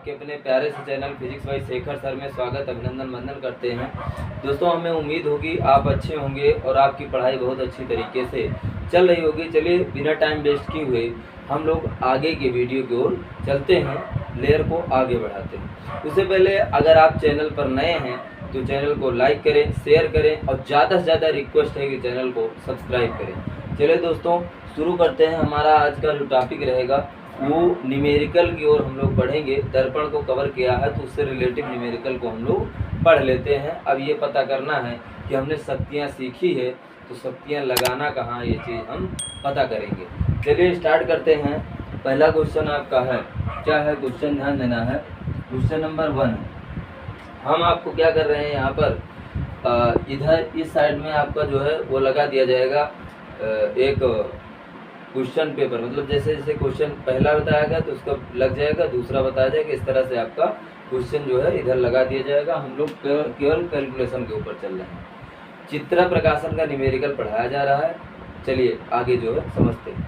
आपके अपने प्यारे से channel physics by Shekhar sir में स्वागत अभिनंदन वंदन करते हैं। दोस्तों, हमें उम्मीद होगी आप अच्छे होंगे और आपकी पढ़ाई बहुत अच्छी तरीके से चल रही होगी। चलिए बिना टाइम वेस्ट किए हुए हम लोग आगे के वीडियो की ओर चलते हैं, लेयर को आगे बढ़ाते हैं। उससे पहले अगर आप चैनल पर नए हैं तो चैनल को लाइक करें, शेयर करें और ज़्यादा से ज़्यादा रिक्वेस्ट है कि चैनल को सब्सक्राइब करें। चलिए दोस्तों, शुरू करते हैं। हमारा आज का जो टॉपिक रहेगा वो न्यूमेरिकल की ओर हम लोग बढ़ेंगे। दर्पण को कवर किया है तो उससे रिलेटिव न्यूमेरिकल को हम लोग पढ़ लेते हैं। अब ये पता करना है कि हमने शक्तियाँ सीखी है तो शक्तियाँ लगाना कहाँ, ये चीज़ हम पता करेंगे। चलिए स्टार्ट करते हैं। पहला क्वेश्चन आपका है, क्या है क्वेश्चन, ध्यान देना है। क्वेश्चन नंबर 1 हम आपको क्या कर रहे हैं, यहाँ पर इधर इस साइड में आपका जो है वो लगा दिया जाएगा एक क्वेश्चन पेपर। मतलब जैसे जैसे क्वेश्चन पहला बताया गया तो उसका लग जाएगा, दूसरा बताया जाएगा, इस तरह से आपका क्वेश्चन जो है इधर लगा दिया जाएगा। हम लोग केवल कैलकुलेशन के ऊपर चल रहे हैं। चित्रा प्रकाशन का न्यूमेरिकल पढ़ाया जा रहा है। चलिए आगे जो है समझते हैं।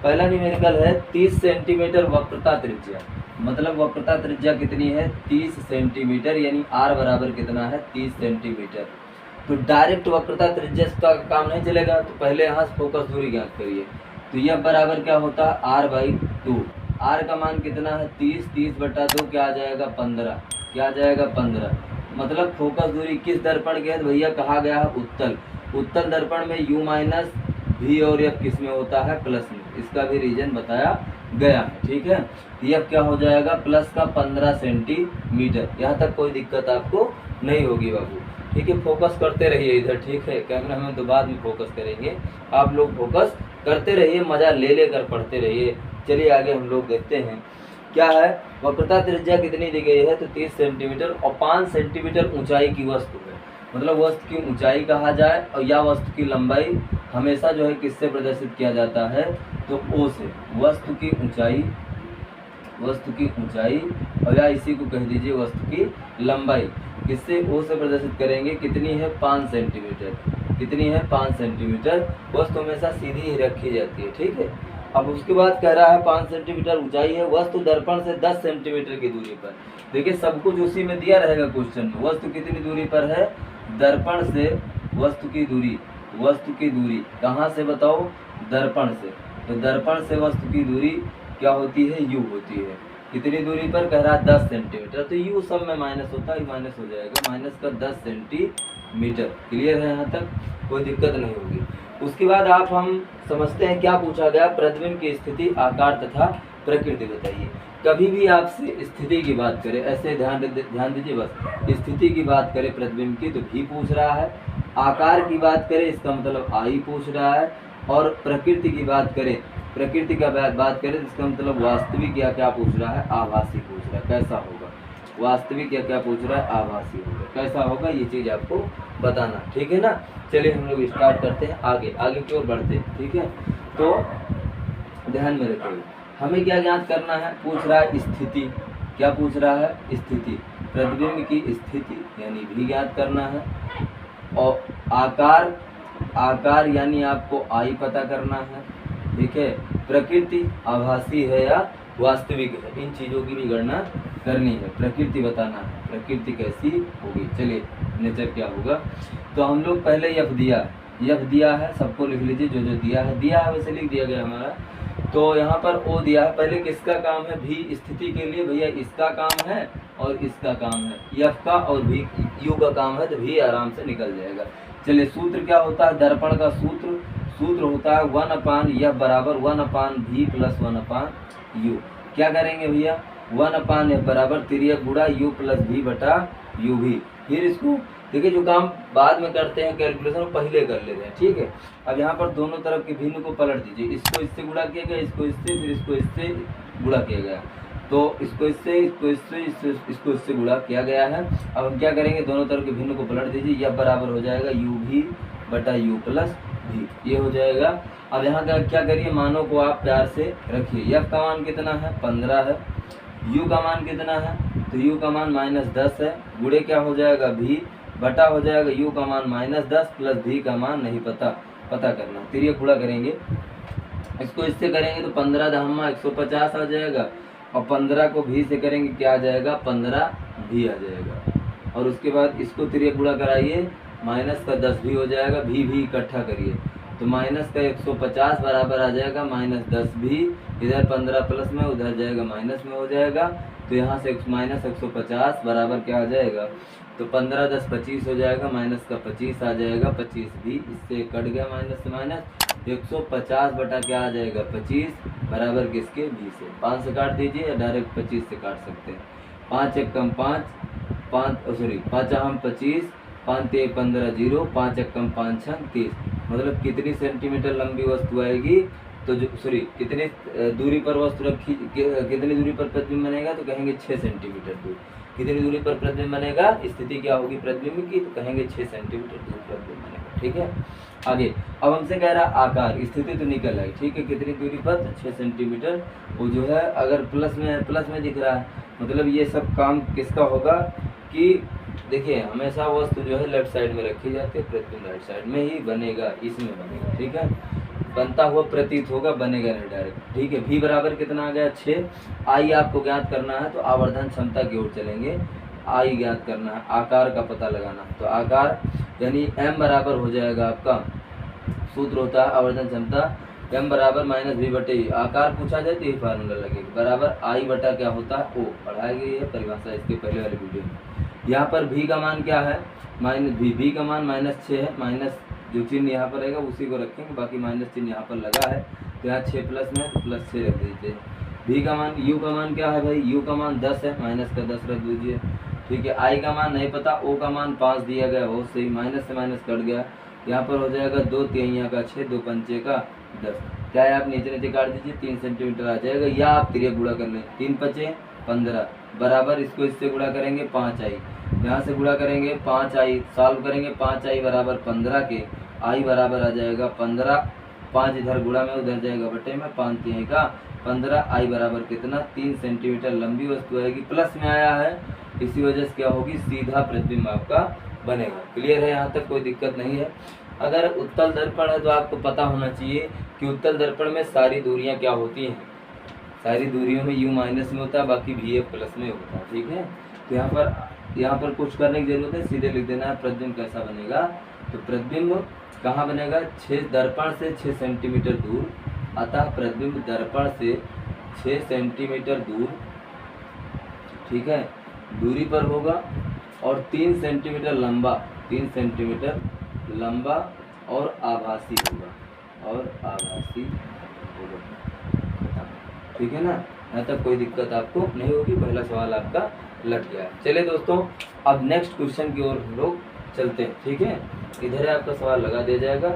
पहला न्यूमेरिकल है 30 सेंटीमीटर वक्रता त्रिज्या। मतलब वक्रता त्रिज्या कितनी है, 30 सेंटीमीटर, यानी आर बराबर कितना है, 30 सेंटीमीटर। तो डायरेक्ट वक्रता त्रिज्या का काम नहीं चलेगा, तो पहले यहाँ से फोकस दूरी ज्ञात करिए। तो यह बराबर क्या होता है, r/2। r का मान कितना है, 30 बटा 2 क्या आ जाएगा, 15। क्या आ जाएगा, 15। मतलब फोकस दूरी किस दर्पण के है, भैया कहा गया है उत्तल। उत्तल दर्पण में u माइनस v और f किस में होता है, प्लस में। इसका भी रीजन बताया गया है, ठीक है। f क्या हो जाएगा, प्लस का 15 सेंटीमीटर। यहाँ तक कोई दिक्कत आपको नहीं होगी बाबू, ठीक है। फोकस करते रहिए इधर, ठीक है। कैमरा में तो बाद में फोकस करेंगे, आप लोग फोकस करते रहिए, मजा ले लेकर पढ़ते रहिए। चलिए आगे हम लोग देखते हैं क्या है। वक्रता त्रिज्या कितनी दी गई है, तो 30 सेंटीमीटर और 5 सेंटीमीटर ऊंचाई की वस्तु है। मतलब वस्तु की ऊंचाई कहा जाए और या वस्तु की लंबाई हमेशा जो है किससे प्रदर्शित किया जाता है, तो ओ से। वस्तु की ऊंचाई और या इसी को कह दीजिए वस्तु की लंबाई, किससे, ओ से प्रदर्शित करेंगे। कितनी है, 5 सेंटीमीटर। कितनी है, 5 सेंटीमीटर। वस्तु हमेशा सीधी ही रखी जाती है, ठीक है। अब उसके बाद कह रहा है 5 सेंटीमीटर ऊंचाई है, वस्तु दर्पण से 10 सेंटीमीटर की दूरी पर। देखिए सब कुछ उसी में दिया रहेगा क्वेश्चन में। वस्तु कितनी दूरी पर है, दर्पण से वस्तु की दूरी कहाँ से बताओ, दर्पण से। तो दर्पण से वस्तु की दूरी क्या होती है, u होती है। कितनी दूरी पर कह रहा है, 10 सेंटीमीटर। तो u सब में माइनस होता है, माइनस हो जाएगा, माइनस का 10 सेंटीमीटर। क्लियर है, यहाँ तक कोई दिक्कत नहीं होगी। उसके बाद हम समझते हैं क्या पूछा गया, प्रतिबिंब की स्थिति, आकार तथा प्रकृति बताइए। कभी भी आपसे स्थिति की बात करें, ऐसे ध्यान दीजिए बस, स्थिति की बात करें प्रतिबिंब की तो भी पूछ रहा है, आकार की बात करें इसका मतलब आई पूछ रहा है, और प्रकृति की बात करें इसका मतलब वास्तविक या क्या पूछ रहा है, आभासी पूछ रहा है। कैसा होगा, वास्तविक या क्या पूछ रहा है, आभासी होगा। कैसा होगा ये चीज़ आपको बताना, ठीक है ना। चलिए हम लोग स्टार्ट करते हैं, आगे की ओर बढ़ते हैं, ठीक है। तो ध्यान में रखिए, हमें क्या ज्ञात करना है, पूछ रहा है स्थिति। क्या पूछ रहा है, स्थिति, प्रतिबिंब की स्थिति यानी भी ज्ञात करना है। और आकार यानी आपको आई पता करना है, ठीक है। प्रकृति आभासी है या वास्तविक है, इन चीज़ों की भी गणना करनी है। प्रकृति बताना है, प्रकृति कैसी होगी। चलिए नेचर क्या होगा। तो हम लोग पहले यफ दिया है, सबको लिख लीजिए जो दिया है वैसे लिख दिया गया हमारा। तो यहाँ पर ओ दिया है। पहले किसका काम है, भी स्थिति के लिए भैया इसका काम है और इसका काम है, यफ का और भी यू का काम है, तो भी आराम से निकल जाएगा। चलिए सूत्र क्या होता है, दर्पण का सूत्र होता है 1/f बराबर 1/v प्लस 1/u। क्या करेंगे भैया, 1/f बराबर तिर्यक गुणा u प्लस v बटा uv। फिर इसको देखिए, जो काम बाद में करते हैं कैलकुलेशन पहले कर लेते हैं, ठीक है। अब यहाँ पर दोनों तरफ के भिन्न को पलट दीजिए। इसको इससे गुणा किया गया, इसको इससे, फिर इसको इससे गुणा किया गया। तो इसको इससे गुणा किया गया है। अब हम क्या करेंगे, दोनों तरफ के भिन्न को पलट दीजिए। यह बराबर हो जाएगा uv बटा u प्लस v, ये हो जाएगा। अब यहाँ का क्या करिए, मानों को आप प्यार से रखिए। f का मान कितना है, 15 है। u का मान कितना है, तो u का मान -10 है। गुणे क्या हो जाएगा, v बटा हो जाएगा u का मान -10 प्लस v का मान नहीं पता करना। फिर ये गुणा करेंगे, इसको इससे करेंगे तो 15 × 150 आ जाएगा। और 15 को भी से करेंगे क्या आ जाएगा, 15 भी आ जाएगा। और उसके बाद इसको तिरक गुणा कराइए, माइनस का 10 भी हो जाएगा, भी इकट्ठा करिए तो माइनस का 150 बराबर आ जाएगा माइनस 10 भी, इधर 15 प्लस में उधर जाएगा माइनस में हो जाएगा, तो यहाँ से माइनस 150 बराबर क्या आ जाएगा, तो 15 10 25 हो जाएगा, माइनस का 25 आ जाएगा, 25 भी इससे कट गया माइनस से माइनस, 150 बटा क्या आ जाएगा 25 बराबर किसके 20 से। 5 से काट दीजिए या डायरेक्ट 25 से काट सकते हैं। 5 एक कम 5, 5 हम 25, 5 ते 15 0, 5 एक कम 5 6 30, मतलब कितनी सेंटीमीटर लंबी वस्तु आएगी, तो जो कितनी दूरी पर वस्तु रखी, कितनी दूरी पर प्रतिबिंब बनेगा, तो कहेंगे 6 सेंटीमीटर दूर। कितनी दूरी पर प्रतिबिंब बनेगा, स्थिति क्या होगी प्रतिबिंब की, तो कहेंगे 6 सेंटीमीटर दूर प्रतिबिंब बनेगा। ठीक है, आगे अब हमसे कह रहा आकार, स्थिति तो निकल आई, ठीक है, कितनी दूरी पर, तो 6 सेंटीमीटर। वो जो है अगर प्लस में है, प्लस में दिख रहा है, मतलब ये सब काम किसका होगा कि देखिए हमेशा वस्तु जो है लेफ्ट साइड में रखी जाती है, प्रतिबिंब राइट साइड में ही बनेगा, इसमें बनेगा। ठीक है, बनता हुआ प्रतीत होगा, बनेगा नहीं डायरेक्ट। ठीक है, भी बराबर कितना आ गया 6। आई आपको ज्ञात करना है तो आवर्धन क्षमता की ओर चलेंगे, आई ज्ञात करना है, आकार का पता लगाना है, तो आकार यानी m बराबर हो जाएगा आपका, सूत्र होता है आवर्धन क्षमता m बराबर माइनस v बटे ई, आकार पूछा जाए तो यही फार्मूला लगेगा, बराबर आई बटा क्या होता है ओ, पढ़ाई गई है परिभाषा इसके पहले वाले वीडियो में। यहाँ पर v का मान क्या है, माइनस v का मान -6 है, माइनस जो चिन्ह यहाँ पर रहेगा उसी को रखेंगे, बाकी माइनस चिन्ह यहाँ पर लगा है तो यहाँ 6 प्लस में तो +6 रख दीजिए। v का मान, u का मान क्या है भाई, u का मान 10 है, माइनस का 10 रख दीजिए। ठीक है, i का मान नहीं पता, o का मान 5 दिया गया, बहुत सही, माइनस से माइनस कट गया, यहाँ पर हो जाएगा 2 3 का 6, 2 पंचे का 10, क्या है आप नीचे नीचे काट दीजिए, 3 सेंटीमीटर आ जाएगा, या आप तिरक गुणा कर लें, 3 5 15 बराबर, इसको इससे गुणा करेंगे 5 आई, यहाँ से गुणा करेंगे 5 आई, सॉल्व करेंगे 5 आई बराबर 15 के, आई बराबर आ जाएगा 15, 5 इधर गुणा में उधर जाएगा बटे में, 5 3 का 15, आई बराबर कितना 3 सेंटीमीटर लंबी वस्तु आएगी, प्लस में आया है इसी वजह से क्या होगी, सीधा प्रतिबिंब आपका बनेगा। क्लियर है, यहाँ तक कोई दिक्कत नहीं है। अगर उत्तल दर्पण है तो आपको पता होना चाहिए कि उत्तल दर्पण में सारी दूरियां क्या होती हैं, सारी दूरियों में u माइनस में होता है, बाकी vf प्लस में होता है। ठीक है, तो यहाँ पर कुछ करने की जरूरत है, सीधे लिख देना है प्रतिबिंब कैसा बनेगा, तो प्रतिबिंब कहाँ बनेगा, 6 दर्पण से 6 सेंटीमीटर दूर, अतः प्रतिबिंब दर्पण से 6 सेंटीमीटर दूर, ठीक है, दूरी पर होगा और 3 सेंटीमीटर लंबा, 3 सेंटीमीटर लंबा और आभासी होगा, और आभासी होगा। ठीक है ना, यहाँ तक कोई दिक्कत आपको नहीं होगी, पहला सवाल आपका लग गया। चलिए दोस्तों, अब नेक्स्ट क्वेश्चन की ओर हम लोग चलते हैं। ठीक है, इधर आपका सवाल लगा दिया जाएगा,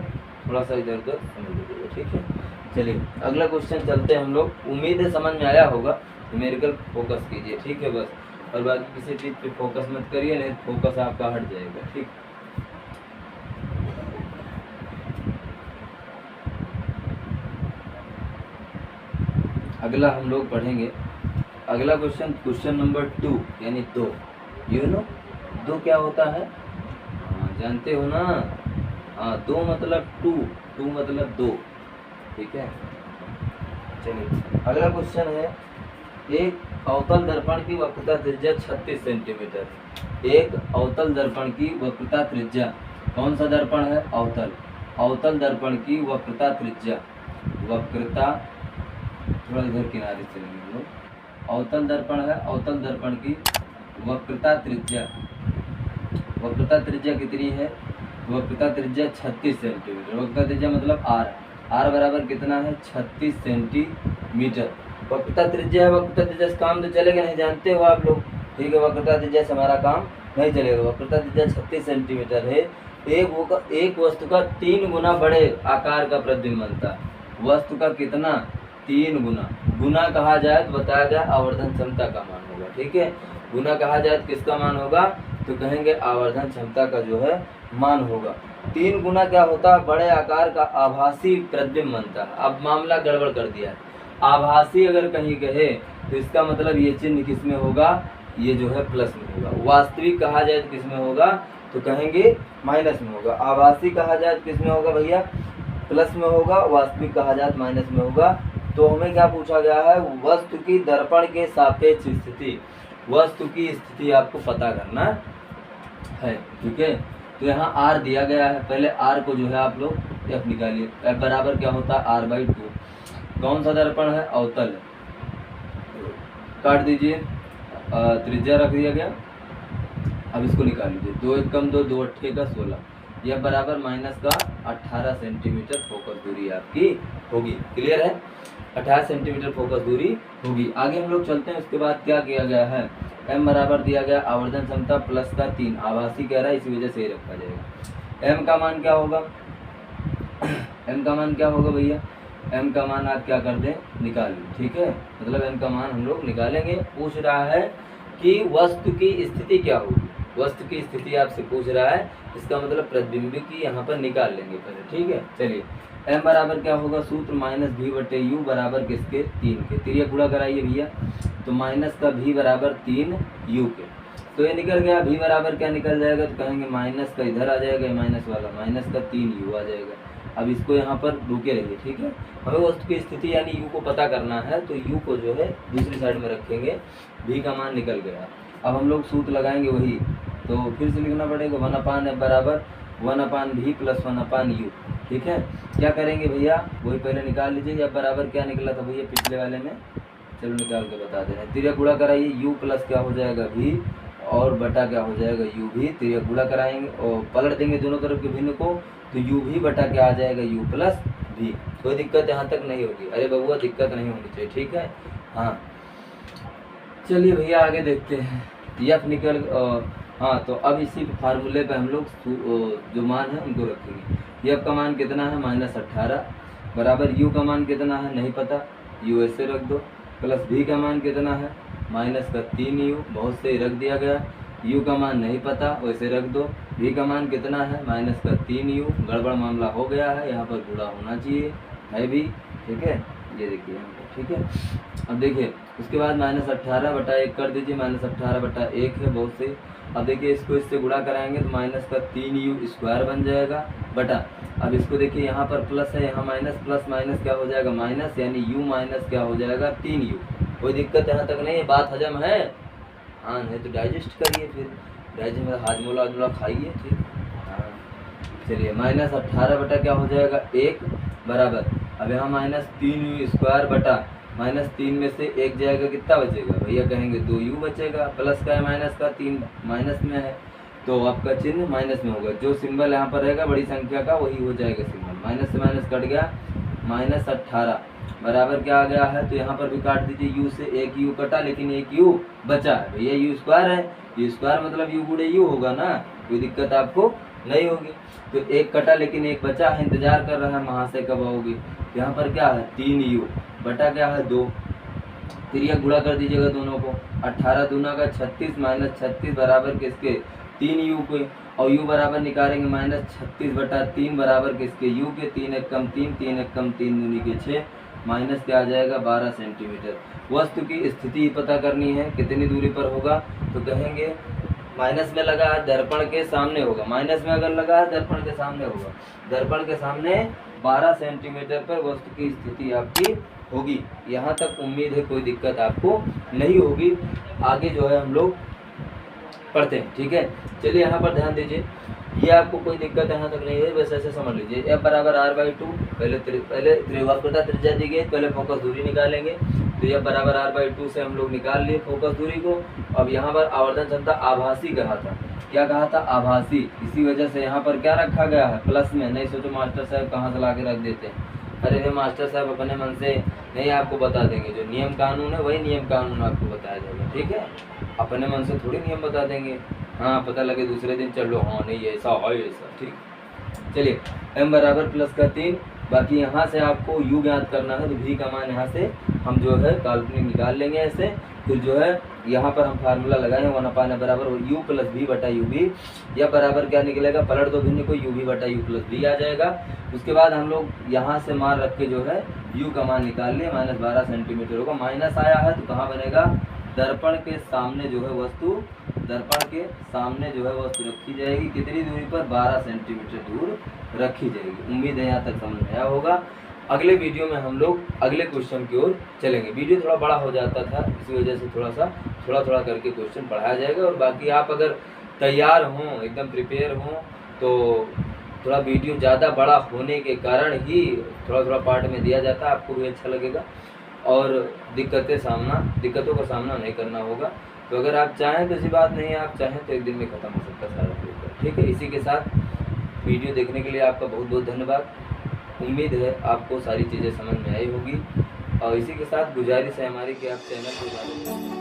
थोड़ा सा इधर उधर समझ लीजिएगा। ठीक है, चलिए अगला क्वेश्चन चलते हैं हम लोग, उम्मीद है समझ में आया होगा, न्यूमेरिकल फोकस कीजिए। ठीक है बस, और बाकी किसी चीज़ पे फोकस मत करिए, नहीं फोकस आपका हट जाएगा। ठीक, अगला हम लोग पढ़ेंगे, अगला क्वेश्चन नंबर 2 यानी 2, यू नो 2 क्या होता है, जानते हो ना, हाँ 2 मतलब 2 मतलब 2। ठीक है, चलिए अगला क्वेश्चन है, एक अवतल दर्पण की वक्रता त्रिज्या 36 सेंटीमीटर, एक अवतल दर्पण की वक्रता त्रिज्या, कौन सा दर्पण है, अवतल दर्पण की वक्रता त्रिज्या, वक्रता थोड़ा इधर किनारे चलेंगे हम लोग, अवतल दर्पण है, अवतल दर्पण की वक्रता त्रिज्या कितनी है, वक्रता त्रिज्या 36 सेंटीमीटर, वक्रता त्रिज्या मतलब r बराबर कितना है 36 सेंटीमीटर, वक्रता त्रिज्या है, वक्रता त्रिज्या से काम तो चलेगा नहीं, जानते हो आप लोग। ठीक है, वक्रता त्रिज्या से हमारा काम नहीं चलेगा, वक्रता त्रिज्या 36 सेंटीमीटर है, एक वस्तु का 3 गुना बड़े आकार का प्रतिबिंब बनता है, वस्तु का कितना 3 गुना, गुना कहा जाए तो बताया गया आवर्धन क्षमता का मान होगा। ठीक है, गुना कहा जाए तो किसका मान होगा, तो कहेंगे आवर्धन क्षमता का जो है मान होगा। 3 गुना क्या होता है, बड़े आकार का आभासी प्रतिबिंब बनता है। अब मामला गड़बड़ कर दिया है, आभासी अगर कहीं कहे तो इसका मतलब ये चिन्ह किस में होगा, ये जो है प्लस में होगा। वास्तविक कहा जाए तो किस में होगा, तो कहेंगे माइनस में होगा। आभासी कहा जाए तो किस में होगा भैया, प्लस में होगा। वास्तविक कहा जाए तो माइनस में होगा। तो हमें क्या पूछा गया है, वस्तु की दर्पण के सापेक्ष स्थिति, वस्तु की स्थिति आपको पता करना है। ठीक है, तो यहाँ r दिया गया है, पहले r को जो है आप लोग f निकालिए। f बराबर क्या होता है, r/2। कौन सा दर्पण है, अवतल है। काट दीजिए, त्रिज्या रख दिया गया। अब इसको निकाल लीजिए, 2 × 2 2 × 16, यह बराबर माइनस का 18 सेंटीमीटर फोकस दूरी आपकी होगी। क्लियर है, 18 सेंटीमीटर फोकस दूरी होगी। आगे हम लोग चलते हैं। उसके बाद क्या किया गया है, m बराबर दिया गया आवर्धन क्षमता प्लस का 3, आभासी कह रहा है, इसी वजह से ये रखा जाएगा। m का मान क्या होगा, m का मान क्या होगा भैया, m का मान आप क्या कर दें, निकाल लें। ठीक है, मतलब m का मान हम लोग निकालेंगे। पूछ रहा है कि वस्तु की स्थिति क्या होगी, वस्तु की स्थिति आपसे पूछ रहा है, इसका मतलब प्रतिबिंब की यहाँ पर निकाल लेंगे पहले। ठीक है, चलिए m बराबर क्या होगा, सूत्र -v/u बराबर किसके, 3 के। तिरिया गुणा कराइए भैया, तो माइनस का v बराबर 3u के। तो ये निकल गया, v बराबर क्या निकल जाएगा, तो कहेंगे माइनस का इधर आ जाएगा, माइनस वाला माइनस का 3u आ जाएगा। अब इसको यहाँ पर रुके रहिए। ठीक है, हमें वस्तु की स्थिति यानी u को पता करना है, तो u को जो है दूसरी साइड में रखेंगे, v का मान निकल गया। अब हम लोग सूत्र लगाएंगे वही, तो फिर से लिखना पड़ेगा 1/f बराबर 1/v प्लस 1/u। ठीक है, क्या करेंगे भैया, वही पहले निकाल लीजिए। f बराबर क्या निकला था भैया पिछले वाले में, चलो निकाल के बता दे रहे हैं। तिरिया गुणा कराइए, u प्लस क्या हो जाएगा v और बटा क्या हो जाएगा u भी। तिरिया गुणा कराएंगे और पलट देंगे दोनों तरफ के भिन्न को, तो u भी बटा क्या आ जाएगा, u प्लस v। कोई दिक्कत यहाँ तक नहीं होगी, अरे बबुआ दिक्कत नहीं होनी चाहिए। ठीक है, हाँ चलिए भैया आगे देखते हैं। f निकल हाँ, तो अब इसी फार्मूले पे हम लोग जो मान है उनको रखेंगे। f का मान कितना है, -18 बराबर u का मान कितना है, नहीं पता, u ऐसे रख दो, प्लस v का मान कितना है, माइनस का 3u, बहुत सही रख दिया गया। u का मान नहीं पता, वैसे रख दो। v का मान कितना है, माइनस का 3u, गड़बड़ मामला हो गया है, यहाँ पर गुणा होना चाहिए है भी। ठीक है, ये देखिए यहाँ पर। ठीक है, अब देखिए उसके बाद -18/1 कर दीजिए, -18/1 है, बहुत सही। अब देखिए इसको इससे गुणा कराएंगे तो माइनस का 3u² बन जाएगा बटा, अब इसको देखिए यहाँ पर प्लस है, यहाँ माइनस, प्लस माइनस क्या हो जाएगा माइनस, यानी u माइनस क्या हो जाएगा 3u। कोई दिक्कत यहाँ तक नहीं है, बात हजम है, हाँ नहीं तो डाइजेस्ट करिए, फिर डाइजेस्ट में हाजमोला खाइए। ठीक, हाँ चलिए, -18 बटा क्या हो जाएगा 1 बराबर, अब यहाँ -3u² बटा -3 में से 1 जाएगा, कितना बचेगा भैया, कहेंगे 2u बचेगा, प्लस का है माइनस का, 3 माइनस में है तो आपका चिन्ह माइनस में होगा। जो सिंबल यहाँ पर रहेगा बड़ी संख्या का वही हो जाएगा सिंबल, माइनस से माइनस कट गया, -18 बराबर क्या आ गया है, तो यहाँ पर भी काट दीजिए, u से 1u कटा लेकिन 1u बचा है भैया, u² है, u² मतलब u गुणे u होगा ना, कोई दिक्कत आपको नहीं होगी। तो 1 कटा लेकिन 1 बचा है, इंतजार कर रहा है महाशय कब आओगी। यहाँ पर क्या है 3u बटा क्या है 2, तिरिया गुणा कर दीजिएगा दोनों को, 18 दूना का 36 -36 बराबर किसके 3u को, और u बराबर निकालेंगे -36/3 बराबर किसके u के, 3 1 कम 3, 3 1 कम 3 दूनी के 6, माइनस क्या आ जाएगा 12 सेंटीमीटर। वस्तु की स्थिति पता करनी है, कितनी दूरी पर होगा, तो कहेंगे माइनस में लगा है दर्पण के सामने होगा, माइनस में अगर लगा है दर्पण के सामने होगा, दर्पण के सामने 12 सेंटीमीटर पर वस्तु की स्थिति आपकी होगी। यहाँ तक उम्मीद है कोई दिक्कत आपको नहीं होगी। आगे जो है हम लोग पढ़ते हैं। ठीक है, चलिए यहाँ पर ध्यान दीजिए, ये आपको कोई दिक्कत यहाँ तक नहीं है, बस ऐसे समझ लीजिए। f बराबर r/2, पहले त्रिवक्रता त्रिज्या दी गई, पहले फोकस दूरी निकालेंगे, तो f बराबर r/2 से हम लोग निकाल लिए फोकस दूरी को। अब यहाँ पर आवर्धन क्षमता आभासी कहा था, क्या कहा था आभासी, इसी वजह से यहाँ पर क्या रखा गया है प्लस में। नहीं सोचो मास्टर साहब कहाँ से ला के रख देते हैं, अरे वे मास्टर साहब अपने मन से नहीं आपको बता देंगे, जो नियम कानून है वही नियम कानून आपको बताया जाएगा। ठीक है, अपने मन से थोड़ी नियम बता देंगे, हाँ पता लगे दूसरे दिन चलो हाँ नहीं ऐसा है ऐसा। ठीक, चलिए m बराबर प्लस का 3, बाकी यहाँ से आपको u ज्ञात करना है, तो v का मान यहाँ से हम जो है काल्पनिक निकाल लेंगे ऐसे। फिर जो है यहाँ पर हम फार्मूला लगाएंगे 1/n बराबर u प्लस v बटा ub, यह बराबर क्या निकलेगा, पलट दो भिन्न को, u v बटा u प्लस v आ जाएगा। उसके बाद हम लोग यहाँ से मान रख के जो है u का मान निकाल लिए, -12 सेंटीमीटर होगा, माइनस आया है तो कहाँ बनेगा, दर्पण के सामने जो है वस्तु, दर्पण के सामने जो है वस्तु रखी जाएगी, कितनी दूरी पर 12 सेंटीमीटर दूर रखी जाएगी। उम्मीद है यहाँ तक समझ में आया होगा। अगले वीडियो में हम लोग अगले क्वेश्चन की ओर चलेंगे। वीडियो थोड़ा बड़ा हो जाता था, इसी वजह से थोड़ा थोड़ा करके क्वेश्चन पढ़ाया जाएगा। और बाकी आप अगर तैयार हों, एकदम प्रिपेयर हों, तो थोड़ा वीडियो ज़्यादा बड़ा होने के कारण ही थोड़ा पार्ट में दिया जाता है, आपको भी अच्छा लगेगा और दिक्कतों का सामना नहीं करना होगा। तो अगर आप चाहें तो ऐसी बात नहीं है, आप चाहें तो एक दिन में ख़त्म हो सकता है सारा पेपर, ठीक है। इसी के साथ वीडियो देखने के लिए आपका बहुत बहुत धन्यवाद। उम्मीद है आपको सारी चीज़ें समझ में आई होगी और इसी के साथ गुजारिश है हमारी कि आप चैनल को